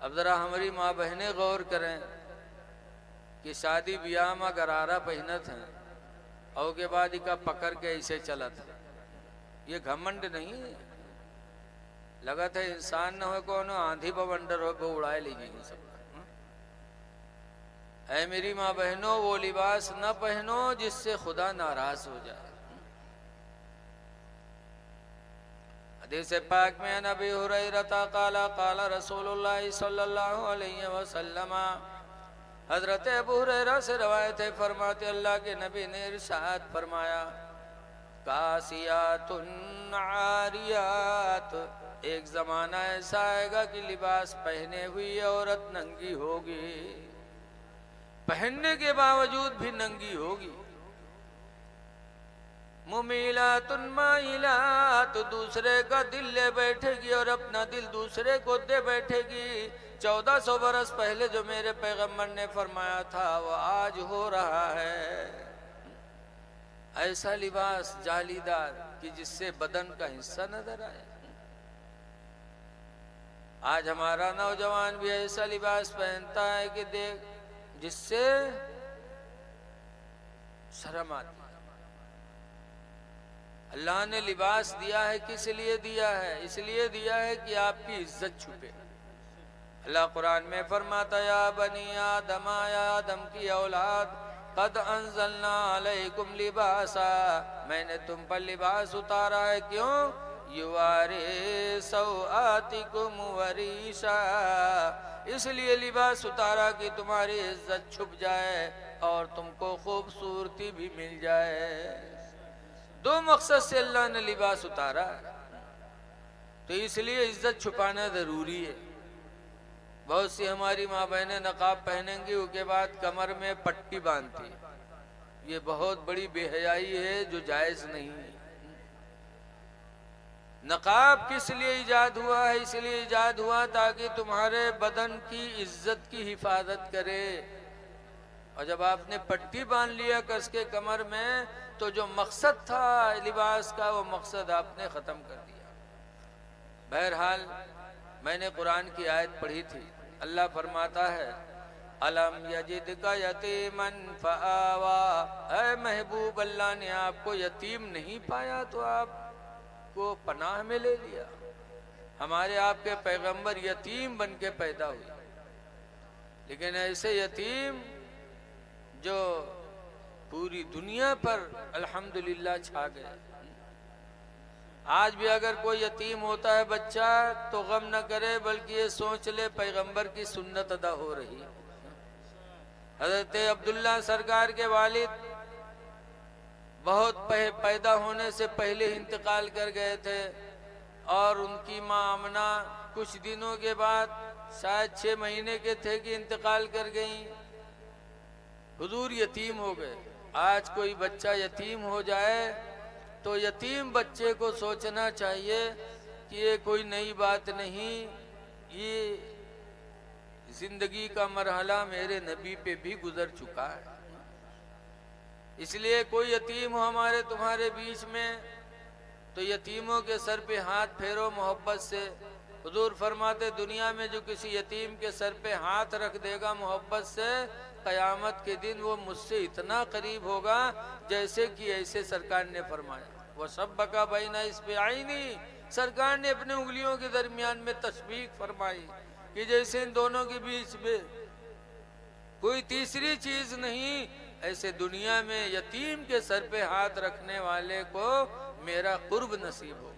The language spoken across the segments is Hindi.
अब जरा हमारी माँ बहनें गौर करें कि शादी ब्याह में गरारा पहनत हैं और के बाद इका पकड़ के ऐसे चलत है। ये घमंड नहीं है, लगत है इंसान न हो को आंधी बवंडर हो वो उड़ाए लीजिए सब। ऐ मेरी माँ बहनों, वो लिबास न पहनो जिससे खुदा नाराज हो जाए। हदीस पाक में नबी हुरैरा क़ाला क़ाला रसूलुल्लाह सल्लल्लाहु अलैहि वसल्लम, हजरत अबू हुरैरा से रवायत है, फरमाते अल्लाह के नबी ने इरशाद फरमाया, कासियातुन आरियात, एक जमाना ऐसा आएगा कि लिबास पहने हुई औरत नंगी होगी, पहनने के बावजूद भी नंगी होगी। मुमीलातुन माइलात, दूसरे का दिल ले बैठेगी और अपना दिल दूसरे को दे बैठेगी। 1400 बरस पहले जो मेरे पैगंबर ने फरमाया था वो आज हो रहा है। ऐसा लिबास जालीदार कि जिससे बदन का हिस्सा नजर आए। आज हमारा नौजवान भी ऐसा लिबास पहनता है कि देख जिससे शर्म आती। अल्लाह ने लिबास दिया है, किस लिए दिया है? इसलिए दिया है कि आपकी इज्जत छुपे। अल्लाह कुरान में फरमाता, या बनी आदम, या आदम की औलाद, कद अंज़लना अलैकुम लिबासा, मैंने तुम पर लिबास उतारा है। क्यों? युवारे सौआतिकुम वरीशा, इसलिए लिबास उतारा कि तुम्हारी इज्जत छुप जाए और तुमको खूबसूरती भी मिल जाए। दो मकसद से अल्लाह ने लिबास उतारा, तो इसलिए इज्जत छुपाना जरूरी है। बहुत सी हमारी माँ बहनें नकाब पहनेंगी, उसके बाद कमर में पट्टी बांधती, ये बहुत बड़ी बेहयाई है जो जायज नहीं है। नकाब किस लिए इजाद हुआ है? इसलिए इजाद हुआ ताकि तुम्हारे बदन की इज्जत की हिफाजत करे। और जब आपने पट्टी बांध लिया कस के कमर में, तो जो मकसद था लिबास का वो मकसद आपने ख़त्म कर दिया। बहरहाल मैंने कुरान की आयत पढ़ी थी, अल्लाह फरमाता है, अलम यजिद का यतीमन फआवा, ऐ महबूब अल्लाह ने आपको यतीम नहीं पाया तो आपको पनाह में ले लिया। हमारे आपके पैगंबर यतीम बन के पैदा हुए, लेकिन ऐसे यतीम जो पूरी दुनिया पर अल्हम्दुलिल्लाह छा गए। आज भी अगर कोई यतीम होता है बच्चा तो गम न करे, बल्कि ये सोच ले पैगंबर की सुन्नत अदा हो रही है। हजरत अब्दुल्ला सरकार के वालिद बहुत पैदा होने से पहले ही इंतकाल कर गए थे, और उनकी माँ आमना कुछ दिनों के बाद, शायद 6 महीने के थे कि इंतकाल कर गई। हुजूर यतीम हो गए। आज कोई बच्चा यतीम हो जाए तो यतीम बच्चे को सोचना चाहिए कि ये कोई नई बात नहीं, ये जिंदगी का मरहला मेरे नबी पे भी गुजर चुका है। इसलिए कोई यतीम हो हमारे तुम्हारे बीच में तो यतीमों के सर पे हाथ फेरो मोहब्बत से। हुजूर फरमाते, दुनिया में जो किसी यतीम के सर पे हाथ रख देगा मोहब्बत से, कयामत के दिन वो मुझसे इतना करीब होगा जैसे कि ऐसे सरकार ने फरमाया, वो सब बका बैना इस पे आई नहीं। सरकार ने अपने उंगलियों के दरमियान में तस्बीह फरमाई कि जैसे इन दोनों के बीच में कोई तीसरी चीज नहीं, ऐसे दुनिया में यतीम के सर पे हाथ रखने वाले को मेरा कुर्ब नसीब होगा।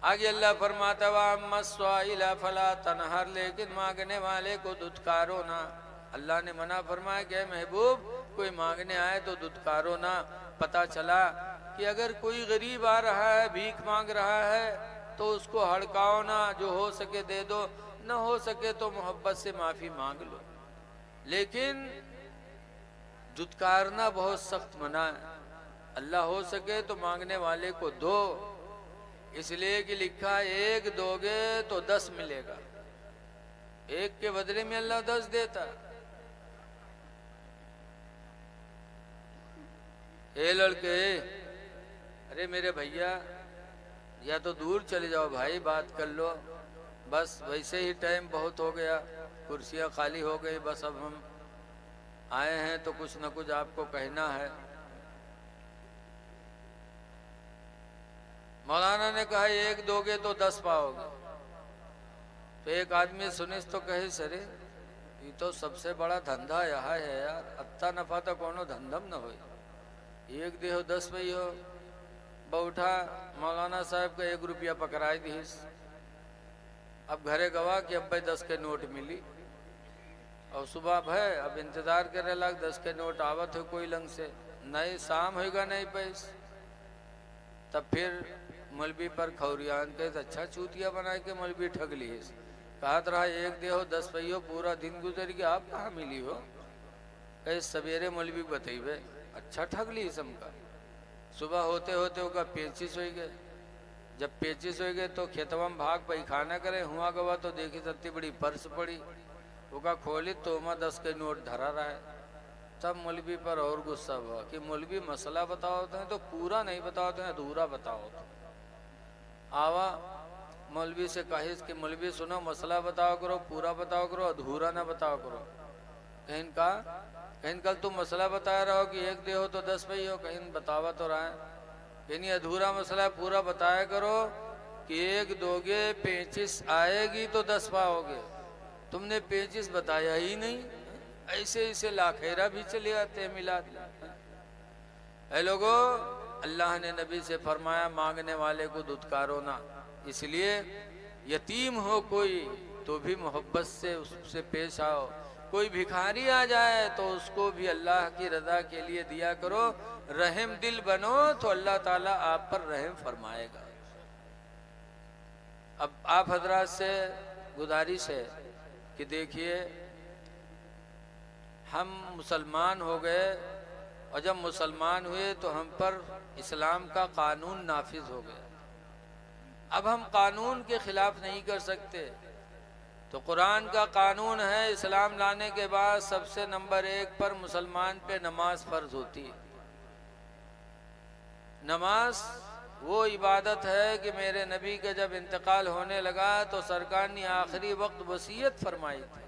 आगे अल्लाह फरमाता, वाइला फला तनहर, लेकिन मांगने वाले को दुत्कारो ना। अल्लाह ने मना फरमाया कि महबूब कोई मांगने आए तो दुत्कारो ना। पता चला कि अगर कोई गरीब आ रहा है, भीख मांग रहा है, तो उसको हड़काओ ना, जो हो सके दे दो, न हो सके तो मोहब्बत से माफी मांग लो। लेकिन दुत्कारना बहुत सख्त मना है। अल्लाह हो सके तो मांगने वाले को दो, इसलिए कि लिखा एक दोगे तो 10 मिलेगा, एक के बदले में अल्लाह 10 देता। ए लड़के, अरे मेरे भैया, या तो दूर चले जाओ भाई, बात कर लो, बस वैसे ही टाइम बहुत हो गया, कुर्सियां खाली हो गई, बस अब हम आए हैं तो कुछ न कुछ आपको कहना है। मौलाना ने कहा एक दोगे तो 10 पाओगे। तो एक आदमी सुनिस तो कहे सरे ये तो सबसे बड़ा धंधा यह है यार, अत्ता नफा तो कोनो धंधम न हो, एक देहो 10 वही हो। बैठा मौलाना साहब का 1 रुपया पकड़ाई दीस। अब घरे गवा कि अब भाई 10 के नोट मिली, और सुबह भय अब इंतजार करे लग 10 के नोट आवत हो कोई लंग से, नहीं शाम होगा नहीं पैस। तब फिर मौलवी पर खौरियान के अच्छा चूतिया बना के मौलवी ठग ली। कहत रहा एक देहो 10 पहियो, पूरा दिन गुजर गया, आप कहाँ मिली हो? कहे सवेरे मौलवी बतेबे, अच्छा ठग ली समका। सुबह होते होते उसका 25 हो गए। जब 25 हो गए तो खेतवा में भाग पैखाना करे, हुआ गवा तो देखी सत्ती बड़ी पर्स पड़ी, उसका खोली तो वहाँ 10 के नोट धरा रहा है। तब मौलवी पर और गुस्सा हुआ कि मौलवी मसला बताओते हैं तो पूरा नहीं बताओते हैं, अधूरा बताओ। आवा मौलवी से कहिस कि मौलवी सुनो, मसला बताओ करो, पूरा बताओ करो, अधूरा ना बताओ करो। कहीं कल तुम मसला बता रहे हो कि एक दे हो तो 10 भाई हो, कहीं बतावा तो रहा है, कहीं अधूरा मसला पूरा बताया करो कि एक दोगे 25 आएगी तो 10 पाओगे, तुमने 25 बताया ही नहीं। ऐसे ऐसे लाखेरा भी चले आते हैं मिला। ऐ लोगो, अल्लाह ने नबी से फरमाया मांगने वाले को दुत्कारो ना, इसलिए यतीम हो कोई तो भी मोहब्बत से उससे पेश आओ। कोई भिखारी आ जाए तो उसको भी अल्लाह की रजा के लिए दिया करो। रहम दिल बनो तो अल्लाह ताला आप पर रहम फरमाएगा। अब आप हजरात से गुजारिश है कि देखिए हम मुसलमान हो गए, और जब मुसलमान हुए तो हम पर इस्लाम का कानून नाफिज हो गया। अब हम कानून के खिलाफ नहीं कर सकते। तो कुरान का कानून है, इस्लाम लाने के बाद सबसे नंबर 1 पर मुसलमान पे नमाज फर्ज होती है। नमाज वो इबादत है कि मेरे नबी का जब इंतकाल होने लगा तो सरकार ने आखिरी वक्त वसीयत फरमाई थी,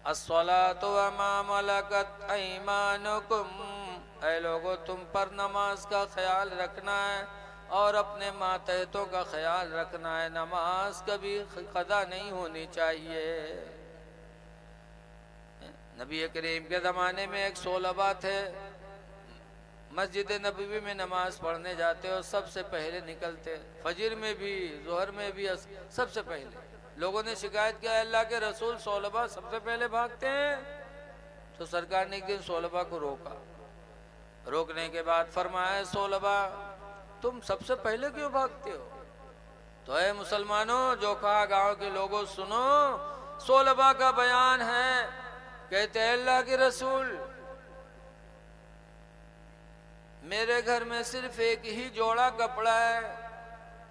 अस्सलातु व मा मलकत ऐमानुकुम, ऐ लोगों तुम पर नमाज का ख्याल रखना है और अपने मातहतों का ख्याल रखना है। नमाज कभी कदा नहीं होनी चाहिए। नबी करीम के ज़माने में एक सोलबा थे, मस्जिद नबवी में नमाज पढ़ने जाते और सबसे पहले निकलते, फजर में भी जोहर में भी सबसे पहले। लोगों ने शिकायत किया अल्लाह के रसूल सोलबा सबसे पहले भागते हैं। तो सरकार ने एक दिन सोलबा को रोका। रोकने के बाद फरमाया सोलबा तुम सबसे पहले क्यों भागते हो? तो ऐ मुसलमानों, जोखा गांव के लोगों सुनो, सोलबा का बयान है। कहते हैं अल्लाह के रसूल मेरे घर में सिर्फ एक ही जोड़ा कपड़ा है,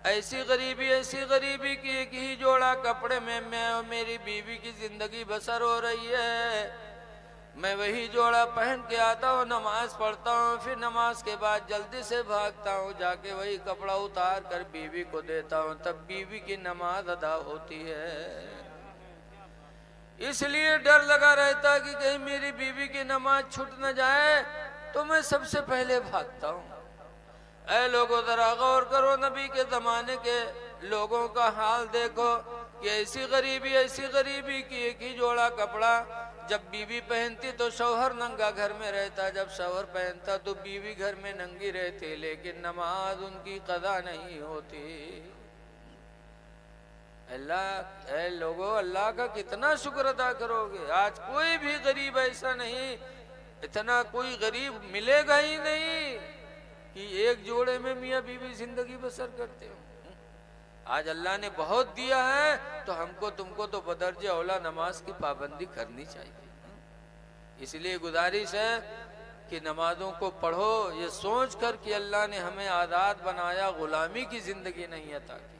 ऐसी गरीबी कि एक ही जोड़ा कपड़े में मैं और मेरी बीवी की जिंदगी बसर हो रही है। मैं वही जोड़ा पहन के आता हूँ, नमाज पढ़ता हूँ, फिर नमाज के बाद जल्दी से भागता हूँ, जाके वही कपड़ा उतार कर बीवी को देता हूँ, तब बीवी की नमाज अदा होती है। इसलिए डर लगा रहता कि कहीं मेरी बीवी की नमाज छूट न जाए, तो मैं सबसे पहले भागता हूँ। ऐ लोगों जरा गौर करो, नबी के जमाने के लोगों का हाल देखो कि ऐसी गरीबी कि एक ही जोड़ा कपड़ा, जब बीवी पहनती तो शौहर नंगा घर में रहता, जब शौहर पहनता तो बीवी घर में नंगी रहती, लेकिन नमाज उनकी कदा नहीं होती। अल्लाह ऐ लोगों, अल्लाह का कितना शुक्र अदा करोगे। आज कोई भी गरीब ऐसा नहीं, इतना कोई गरीब मिलेगा ही नहीं कि एक जोड़े में मियाँ बीवी जिंदगी बसर करते हो। आज अल्लाह ने बहुत दिया है, तो हमको तुमको तो बदर्जे औला नमाज की पाबंदी करनी चाहिए। इसलिए गुजारिश है कि नमाजों को पढ़ो, ये सोच कर कि अल्लाह ने हमें आज़ाद बनाया, गुलामी की जिंदगी नहीं अता की।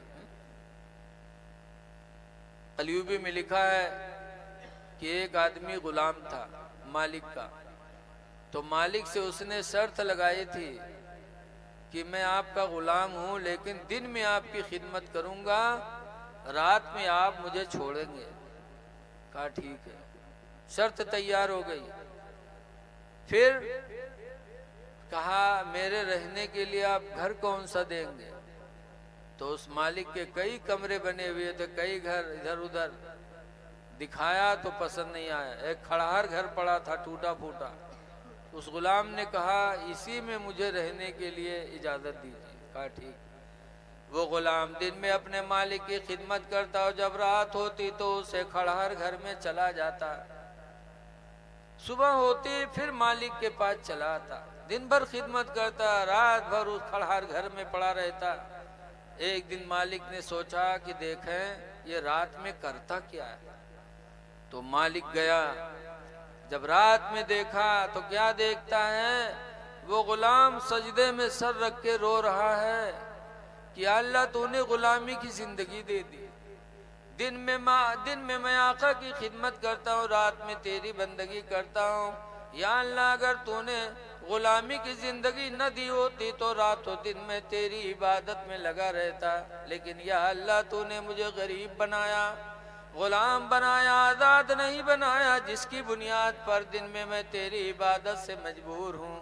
कलयुगी में लिखा है कि एक आदमी गुलाम था मालिक का, तो मालिक से उसने शर्त लगाई थी कि मैं आपका गुलाम हूँ, लेकिन दिन में आपकी खिदमत करूँगा, रात में आप मुझे छोड़ेंगे। कहा ठीक है, शर्त तैयार हो गई। फिर कहा मेरे रहने के लिए आप घर कौन सा देंगे? तो उस मालिक के कई कमरे बने हुए थे, कई घर इधर उधर। दिखाया तो पसंद नहीं आया। एक खड़हर घर पड़ा था टूटा फूटा। उस गुलाम ने कहा इसी में मुझे रहने के लिए इजाजत दीजिए। कहा ठीक। वो गुलाम दिन में अपने मालिक की खिदमत करता और जब रात होती तो उसे खड़हर घर में चला जाता। सुबह होती फिर मालिक के पास चला आता। दिन भर खिदमत करता, रात भर उस खड़हर घर में पड़ा रहता। एक दिन मालिक ने सोचा कि देखें ये रात में करता क्या है। तो मालिक गया। जब रात में देखा तो क्या देखता है, वो गुलाम सजदे में सर रख के रो रहा है कि अल्लाह तूने गुलामी की जिंदगी दे दी। दिन में मैं आका की खिदमत करता हूँ, रात में तेरी बंदगी करता हूँ। या अल्लाह अगर तूने गुलामी की जिंदगी न दी होती तो रातों दिन में तेरी इबादत में लगा रहता। लेकिन या अल्लाह तूने मुझे गरीब बनाया, गुलाम बनाया, आजाद नहीं बनाया, जिसकी बुनियाद पर दिन में मैं तेरी इबादत से मजबूर हूँ।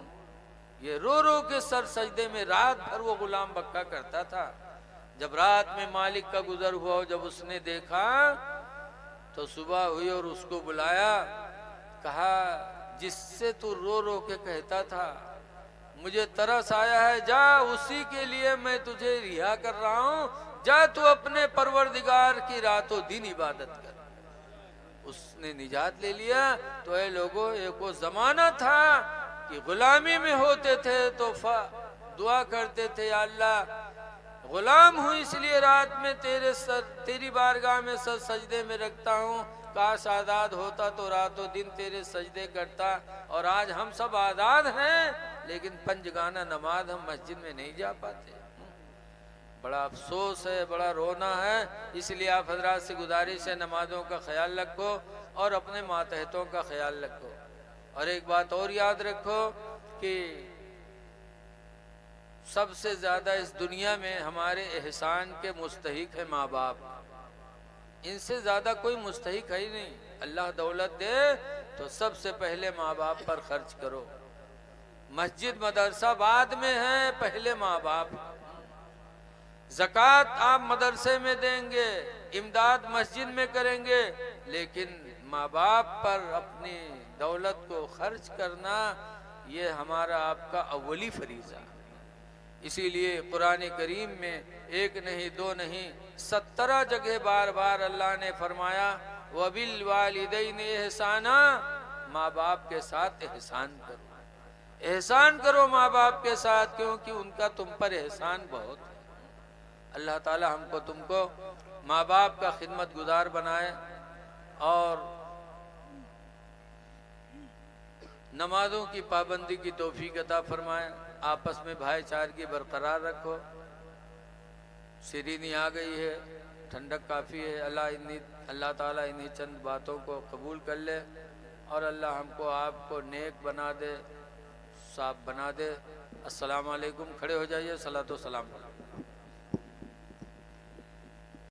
ये रो रो के सर सजदे में रात भर वो गुलाम बक्का करता था। जब रात में मालिक का गुजर हुआ और जब उसने देखा तो सुबह हुई और उसको बुलाया। कहा जिससे तू रो रो के कहता था मुझे तरस आया है, जा उसी के लिए मैं तुझे रिहा कर रहा हूँ। जा तू अपने परवरदिगार की रातों दिन इबादत कर। उसने निजात ले लिया। तो ये लोगों एक वो जमाना था कि गुलामी में होते थे तो दुआ करते थे अल्लाह गुलाम हूँ इसलिए रात में तेरी बारगाह में सर सजदे में रखता हूँ। काश आजाद होता तो रातों दिन तेरे सजदे करता। और आज हम सब आजाद हैं लेकिन पंजगाना नमाज हम मस्जिद में नहीं जा पाते। बड़ा अफसोस है, बड़ा रोना है। इसलिए आप हजरात से गुजारिश है नमाजों का ख्याल रखो और अपने मातहतों का ख्याल रखो। और एक बात और याद रखो कि सबसे ज्यादा इस दुनिया में हमारे एहसान के मुस्तहिक है माँ बाप। इनसे ज्यादा कोई मुस्तहिक है ही नहीं। अल्लाह दौलत दे तो सबसे पहले माँ बाप पर खर्च करो। मस्जिद मदरसा बाद में है, पहले माँ बाप। ज़कात आप मदरसे में देंगे, इमदाद मस्जिद में करेंगे, लेकिन माँ बाप पर अपनी दौलत को खर्च करना ये हमारा आपका अव्वली फरीज़ा। इसीलिए कुरान करीम में एक नहीं दो नहीं 17 जगह बार बार अल्लाह ने फरमाया वबिल वालिदैन एहसाना, माँ बाप के साथ एहसान करो। एहसान करो माँ बाप के साथ, क्योंकि उनका तुम पर एहसान बहुत है। अल्लाह ताला हमको तुमको माँ बाप का खिदमत गुजार बनाए और नमाजों की पाबंदी की तौफीक अता फरमाए। आपस में भाईचारगी बरकरार रखो। शिरीनी आ गई है, ठंडक काफ़ी है। अल्लाह ताला इन्हीं चंद बातों को कबूल कर ले और अल्लाह हमको आपको नेक बना दे, साफ बना दे। अस्सलाम वालेकुम। खड़े हो जाइए, सलातो सलाम।